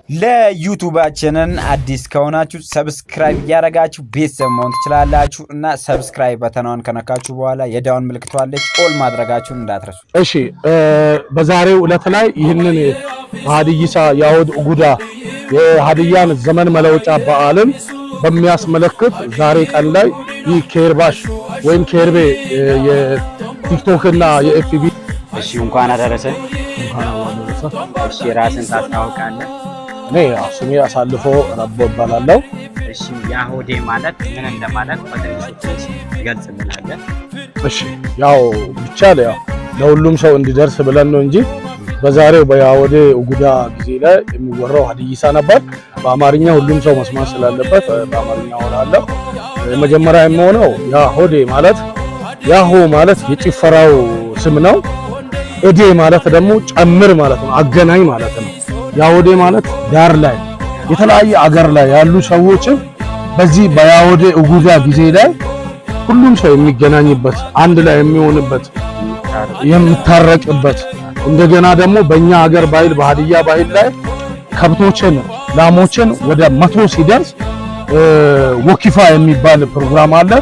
ለዩቲዩባችንን አዲስ ከሆናችሁ ሰብስክራይብ ያረጋችሁ ቤተሰብ መሆን ትችላላችሁ እና ሰብስክራይብ በተናውን ከነካችሁ በኋላ የዳውን ምልክቷ አለች ኦል ማድረጋችሁን እንዳትረሱ። እሺ በዛሬው ዕለት ላይ ይህንን ሀዲይሳ ያውድ ጉዳ የሀዲያን ዘመን መለወጫ በዓልን በሚያስመለክት ዛሬ ቀን ላይ ይህ ኬርባሽ ወይም ኬርቤ የቲክቶክ እና የኤፍቢ እሺ እንኳን አደረሰ። እሺ ራስን ታስተዋውቃለህ? እኔ ስሜ አሳልፎ ረቦ እባላለሁ። እሺ ያሆዴ ማለት ምን እንደማለት በትንሽ ገልጽልናለህ? እሺ ያው ብቻ ለሁሉም ሰው እንዲደርስ ብለን ነው እንጂ በዛሬው በያሆዴ ጉዳ ጊዜ ላይ የሚወራው ሀዲይሳ ነበር። በአማርኛ ሁሉም ሰው መስማት ስላለበት በአማርኛ ወራለሁ። መጀመሪያ የሚሆነው ያሆዴ ማለት ያሆ ማለት የጭፈራው ስም ነው። ኤዴ ማለት ደግሞ ጨምር ማለት ነው፣ አገናኝ ማለት ነው። ያሆዴ ማለት ዳር ላይ የተለያየ አገር ላይ ያሉ ሰዎችን በዚህ በያሆዴ ጉዳ ጊዜ ላይ ሁሉም ሰው የሚገናኝበት አንድ ላይ የሚሆንበት የሚታረቅበት እንደገና ደግሞ በእኛ ሀገር ባህል በሀዲያ ባህል ላይ ከብቶችን ላሞችን ወደ 100 ሲደርስ ወኪፋ የሚባል ፕሮግራም አለ።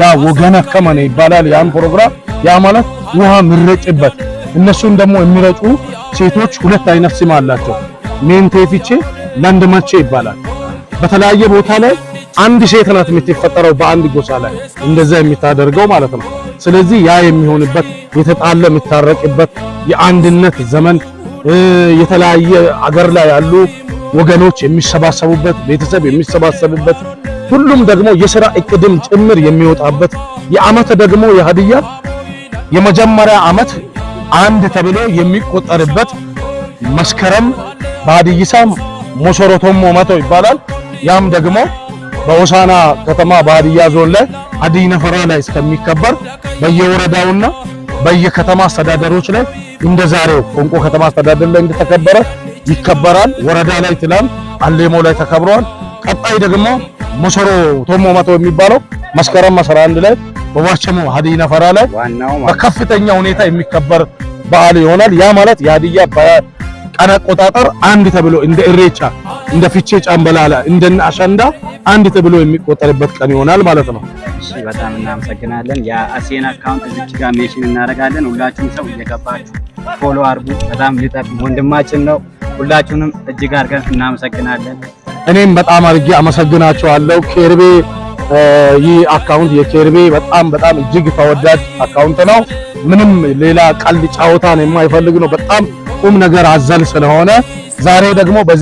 ያ ወገነ ከመነ ይባላል። ያን ፕሮግራም ያ ማለት ውሃ ምረጭበት እነሱን ደግሞ የሚረጩ ሴቶች ሁለት አይነት ስም አላቸው። ሜንቴ ፊቼ ለንደመቼ ይባላል። በተለያየ ቦታ ላይ አንድ ሴት ናት የምትፈጠረው በአንድ ጎሳ ላይ እንደዛ የምታደርገው ማለት ነው። ስለዚህ ያ የሚሆንበት የተጣለ የሚታረቅበት የአንድነት ዘመን የተለያየ አገር ላይ ያሉ ወገኖች የሚሰባሰቡበት ቤተሰብ የሚሰባሰቡበት ሁሉም ደግሞ የሥራ እቅድም ጭምር የሚወጣበት የዓመት ደግሞ የሀዲያ የመጀመሪያ ዓመት አንድ ተብሎ የሚቆጠርበት መስከረም በሀዲይሳ ሞሶሮቶም ሞመቶ ይባላል። ያም ደግሞ በሆሳና ከተማ በሀዲያ ዞን ላይ ሀዲይ ነፈራ ላይ እስከሚከበር በየወረዳውና በየከተማ አስተዳደሮች ላይ እንደዛሬው ቆንቆ ከተማ አስተዳደር ላይ እንደተከበረ ይከበራል። ወረዳ ላይ ትላንት አሌሞ ላይ ተከብሯል። ቀጣይ ደግሞ ሞሶሮቶም ሞመቶ የሚባለው መስከረም 11 ላይ በዋቸሞ ሀዲይ ነፈራ ላይ በከፍተኛ ሁኔታ የሚከበር በዓል ይሆናል። ያ ማለት የሀዲያ ቀን አቆጣጠር አንድ ተብሎ እንደ ኢሬቻ እንደ ፊቼ ጫምበላላ እንደና አሸንዳ አንድ ተብሎ የሚቆጠርበት ቀን ይሆናል ማለት ነው። እሺ በጣም እናመሰግናለን። የአሴን አካውንት እዚህ ጋር ሜንሽን እናደርጋለን። ሁላችሁም ሰው እየገባችሁ ፎሎ አድርጉ። በጣም ሊጠብ ወንድማችን ነው። ሁላችሁንም እጅግ አድርገን እናመሰግናለን። እኔም በጣም አድርጌ አመሰግናችኋለሁ። ኬርቤ ይህ አካውንት የኬርቤ በጣም እጅግ ተወዳጅ አካውንት ነው። ምንም ሌላ ቀልድ ጫወታን የማይፈልግ ነው። በጣም ቁም ነገር አዘል ስለሆነ ዛሬ ደግሞ